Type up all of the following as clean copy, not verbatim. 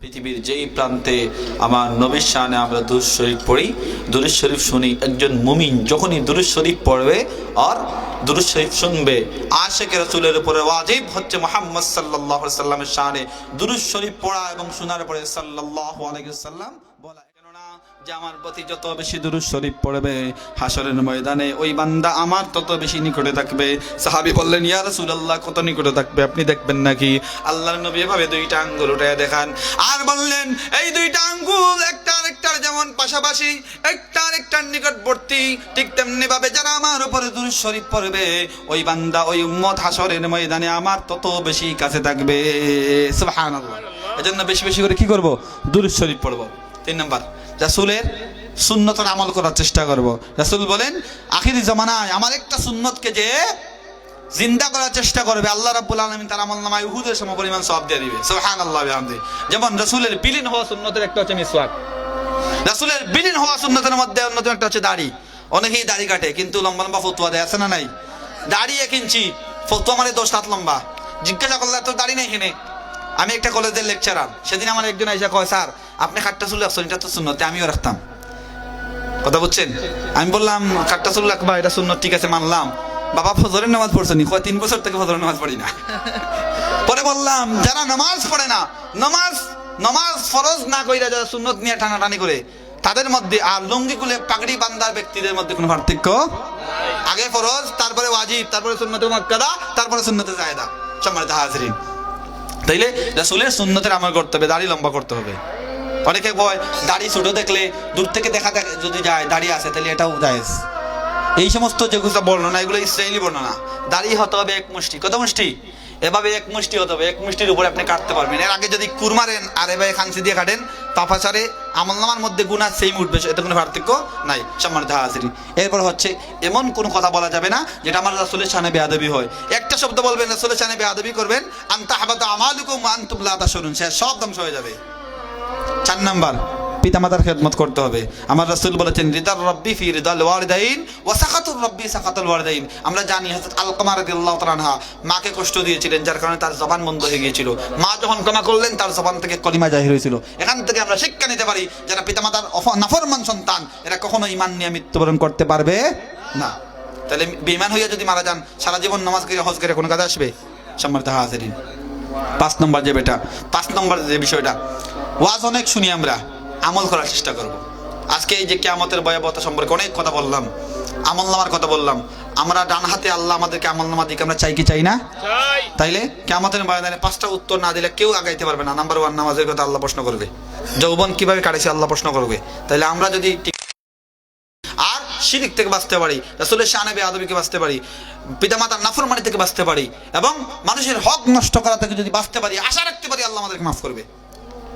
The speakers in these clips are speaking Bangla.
পৃথিবীর যেই প্রান্তে আমার নবীর শানে আমরা দুরূদ শরীফ পড়ি, দুরূদ শরীফ শুনি, একজন মুমিন যখনই দুরূদ শরীফ পড়বে আর দুরূদ শরীফ শুনবে, আশিকে রাসূলের উপরে ওয়াজিব হচ্ছে মুহাম্মদ সাল্লাল্লাহু আলাইহি সাল্লামের শানে দুরূদ শরীফ পড়া এবং শোনার পরে সাল্লাল্লাহু আলাইহি ওয়াসাল্লাম বলা। কেননা যে আমার প্রতি যত বেশি দুরূদ শরীফ পড়বে হাসরের ময়দানে ওই বান্দা আমার তত বেশি নিকটে থাকবে। সাহাবী বললেন, ইয়া রাসূলুল্লাহ, কত নিকটে থাকবে আপনি দেখবেন নাকি? আল্লাহর নবী এভাবে দুইটা আঙ্গুল উঠায় দেখান আর বললেন, এই দুইটা আঙ্গুল একটা আরেকটার যেমন পাশাপাশি, একটা আরেকটার নিকটবর্তী, ঠিক তেমনি ভাবে যারা আমার উপরে দুরূদ শরীফ পড়বে ওই বান্দা ওই উম্মত হাসরের ময়দানে আমার তত বেশি কাছে থাকবে। সুবহানাল্লাহ। এজন্য বেশি বেশি করে কি করব? দুরূদ শরীফ পড়ব। 3 নাম্বার, রাসূলের সুন্নতের আমল করার চেষ্টা করব। রাসূল বলেন, আখিরি জামানায় আমার একটা সুন্নতকে যে জিন্দা করার চেষ্টা করবে আল্লাহ রাব্বুল আলামিন তার আমলনামায় উহুদের সমপরিমাণ সওয়াব দিয়ে দিবে। সুবহানাল্লাহ বিহামদি। যেমন রাসূলের বিলীন হওয়া সুন্নতের একটা হচ্ছে মিসওয়াক। রাসূলের বিলীন হওয়া সুন্নতের মধ্যে অন্যতম একটা হচ্ছে দাড়ি। অনেকেই দাড়ি কাটে কিন্তু লম্বা লম্বা ফতোয়া দেয়, আছে না নাই? দাড়ি 1 ইঞ্চি, ফতোয়া মানে 10 হাত লম্বা। জিজ্ঞাসা করলে তোর দাড়ি নেই এখানে? আমি একটা কলেজের লেকচারার, সেদিন আমার একজন আইসা কয়, স্যার আপনি খাট্টা চুল রাখছেন, এটা তো সুন্নতে আমিও রাখতাম। কথা বুঝছেন? আমি বললাম, খাট্টা চুল রাখবা এটা সুন্নত, ঠিক আছে মানলাম। বাবা ফজরের নামাজ পড়ছো নি? 3 বছর থেকে ফজরের নামাজ পড়ি না। পরে বললাম, যারা নামাজ পড়ে না, নামাজ ফরজ না কইরা যারা সুন্নত নিয়ে টানাটানি করে তাদের মধ্যে আর লুঙ্গি খুলে পাগড়ি বান্দার ব্যক্তিদের মধ্যে কোনো পার্থক্য? আগে ফরজ, তারপরে ওয়াজিব, তারপরে সুন্নতে মুআক্কাদা, তারপরে সুন্নতে জায়েদা। সম্মানিত হাজিরিন, তাইলে রাসূলের সুন্নতের আমল করতে হবে, দাড়ি লম্বা করতে হবে। অনেকে কয় দাড়ি ছোট দেখলে দূর থেকে দেখা যদি যায় দাড়ি আছে তাহলে এটাও জায়েজ। এই সমস্ত যেগুলো বর্ণনা এগুলো ইসরায়েলি বর্ণনা। দাড়ি হতে হবে 1 মুষ্টি। কত মুষ্টি? এভাবে 1 মুষ্টি হতে হবে। 1 মুষ্টির উপরে আপনি কাটতে পারবেন। এর আগে যদি কুরমারেন আর এভাবে খানসি দিয়ে কাটেন তাপাচারে আমলনামার মধ্যে গুনাহ সেম উঠবে, এতে কোনো পার্থক্য নাই। সম্মানিত হাজিরিন, এরপর হচ্ছে এমন কোনো কথা বলা যাবে না যেটা আমার রাসূলের শানে বেয়াদবি হয়। একটা শব্দ বলবেন রাসূলের শানে বেয়াদবি করবেন, আনতা হাবাতা আমালুকুম ওয়া আনতুম লা তাশউরুন, সে সব ধ্বংস হয়ে যাবে। 4 নাম্বার, পিতামাতার খেদমত করতে হবে। আমার রাসূল বলেছেন, রিদার রাব্বি ফি রিদাল ওয়ালিদাইন ওয়া সাখাতুর রাব্বি সাখাতুল ওয়ালিদাইন। আমরা জানি হযরত আলকামা রাদিয়াল্লাহু তাআলা আনহা মাকে কষ্ট দিয়েছিলেন, যার কারণে তার জবান বন্ধ হয়ে গিয়েছিল। মা যখন ক্ষমা করলেন তার জবান থেকে কলিমা জাহির হয়েছিল। এখান থেকে আমরা শিক্ষা নিতে পারি যারা পিতামাতার নাফরমান সন্তান এরা কখনো ঈমান নিয়ে মৃত্যুবরণ করতে পারবে না। তাহলে বেঈমান হইয়া যদি মারা যান সারা জীবন নামাজ করে হজ করে কোনো কাজে আসবে? সম্মানিত হাজিরিন, 5 নম্বর যে 5 নম্বর যে বিষয়টা, ওয়াজ অনেক শুনি আমরা, আমল করার চেষ্টা করব। আজকে এই যে কিয়ামতের ভয়াবহতা সম্পর্কে অনেক কথা বললাম, আমলনামার কথা বললাম। আমরা ডান হাতে আল্লাহ আমাদেরকে আমলনামা দিকে আমরা চাই কি চাই না? তাইলে কিয়ামতের ময়দানে 5টা উত্তর না দিলে কেউ আগাইতে পারবে না। নাম্বার 1, নামাজের কথা আল্লাহ প্রশ্ন করবে। যৌবন কিভাবে কাটাইছে আল্লাহ প্রশ্ন করবে। তাইলে আমরা যদি আর শিরক থেকে বাঁচতে পারি, রাসূলের শানে বেয়াদবিকে বাঁচতে পারি, পিতামাতার নাফরমানি থেকে বাঁচতে পারি এবং মানুষের হক নষ্ট করা থেকে যদি বাঁচতে পারি, আশা রাখতে পারি আল্লাহ আমাদেরকে মাফ করবে।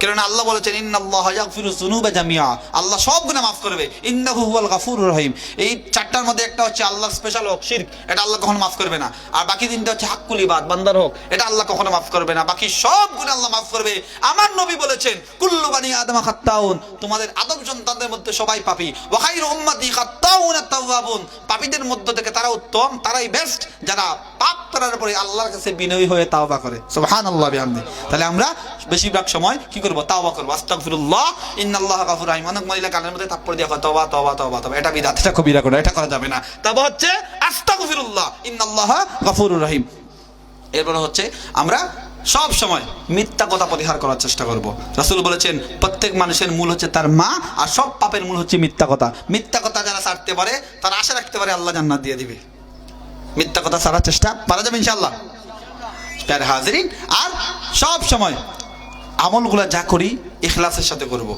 কারণ আল্লাহ বলেছেন, ইন্নাল্লাহা ইয়াগফিরুয যুনুবা জামিআ, আল্লাহ সব গুনাহ মাফ করবে। ইন্নাহু হুয়াল গাফুরুর রহিম। এই 4টার মধ্যে একটা হচ্ছে আল্লাহর স্পেশাল হক শিরক, এটা আল্লাহ কখনো মাফ করবে না। আর বাকি 3টা হচ্ছে হাক্কুল ইবাদ, বান্দার হক, এটা আল্লাহ কখনো মাফ করবে না। বাকি সব গুনাহ আল্লাহ মাফ করবে। আমার নবী বলেছেন, কুল্লু বানি আদম খাত্তাউন, তোমাদের আদম সন্তানদের মধ্যে সবাই পাপী। ওয়া খায়রু উম্মতি খাত্তাউনা তাওয়াবুন, পাপীদের মধ্য থেকে তারা উত্তম, তারাই বেস্ট যারা পাপ করার পরে আল্লাহর কাছে বিনয়ী হয়ে তাওবা করে। সুবহানাল্লাহ বিহামদি। তাহলে আমরা বেশিরভাগ সময় কি করব? তাওবা করব। আস্তাগফিরুল্লাহ ইন্নাল্লাহা গাফুরুর রহিম। অনেক মহিলা কানের মধ্যে তারপর দিয়ে তওবা তওবা তওবা তওবা, এটা বিদআত, এটা কবিরা করে, এটা করা যাবে না। তাওবা হচ্ছে আস্তাগফিরুল্লাহ ইন্নাল্লাহা গাফুরুর রহিম। এরপর হচ্ছে আমরা সব সময় মিথ্যা কথা পরিহার করার চেষ্টা করব। রাসূল বলেছেন, প্রত্যেক মানুষের মূল হচ্ছে তার মা, আর সব পাপের মূল হচ্ছে মিথ্যা কথা। মিথ্যা কথা যারা ছাড়তে পারে তারা আশা রাখতে পারে আল্লাহ জান্নাত দিয়ে দিবে। মিথ্যা কথা ছাড়ার চেষ্টা পারা যাবে ইনশাআল্লাহ। প্যার হাজিরিন, আর সব সময় আমলগুলো যা করি ইখলাসের সাথে করব।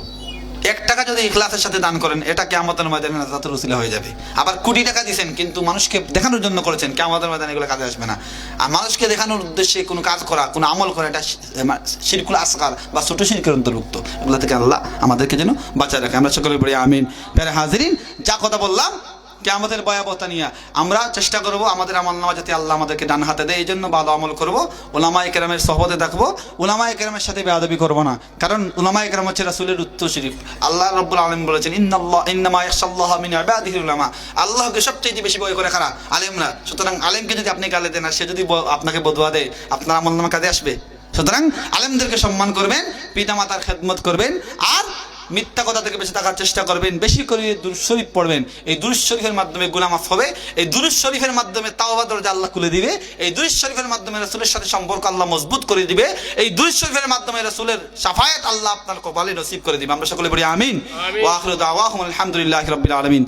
1 টাকা যদি ইখলাসের সাথে দান করেন এটা কিয়ামতের ময়দানে নাজাতের ওসিলা হয়ে যাবে। আবার কোটি টাকা দিয়েছেন কিন্তু মানুষকে দেখানোর জন্য করেছেন, কিয়ামতের ময়দানে এগুলো কাজে আসবে না। আর মানুষকে দেখানোর উদ্দেশ্যে কোনো কাজ করা, কোনো আমল করা, এটা শিরকুল আসগার বা ছোট শিরকের অন্তর্ভুক্ত। এগুলো থেকে আল্লাহ আমাদেরকে যেন বাঁচায় রাখে। আমরা সকলে বলি আমিন। প্যারে হাজিরিন, যা কথা বললাম কিয়ামতের ভয়াবহতা নিয়ে আমরা চেষ্টা করব আমাদের আমলনামা যাতে আল্লাহ আমাদেরকে ডান হাতে দেয়, এই জন্য ভালো আমল করব। উলামায়ে কেরামের সোহবতে থাকবো, উলামায়ে কেরামের সাথে বেয়াদবি করব না। কারণ উলামায়ে কেরাম হচ্ছে রাসূলের উত্তরসূরি। আল্লাহ রাব্বুল আলামিন বলেছেন, ইন্নামা ইয়াখশাল্লাহা মিন ইবাদিহিল উলামা, আল্লাহকে সবচেয়ে বেশি ভয় করে কারা? আলেমরা। সুতরাং আলেমকে যদি আপনি গালি দেন আর সে যদি আপনাকে বদুয়া দেয়, আপনার আমলনামা কাজে আসবে? সুতরাং আলেমদেরকে সম্মান করবেন, পিতামাতার খেদমত করবেন, আর মিথ্যা কথা থেকে বেঁচে থাকার চেষ্টা করবেন। বেশি করে দুরূদ শরীফ পড়বেন। এই দুরূদ শরীফের মাধ্যমে গুনাহ মাফ হবে। এই দুরূদ শরীফের মাধ্যমে তাওবা দরজা আল্লাহ খুলে দিবে। এই দুরূদ শরীফের মাধ্যমে রাসূলের সাথে সম্পর্ক আল্লাহ মজবুত করে দিবে। এই দুরূদ শরীফের মাধ্যমে রাসূলের শাফায়াত আল্লাহ আপনার কপালে নসিব করে দিবে। আমরা সকলে বলি আমিন। ওয়া আখিরু দাওয়াহুম আলহামদুলিল্লাহি রাব্বিল আলামিন।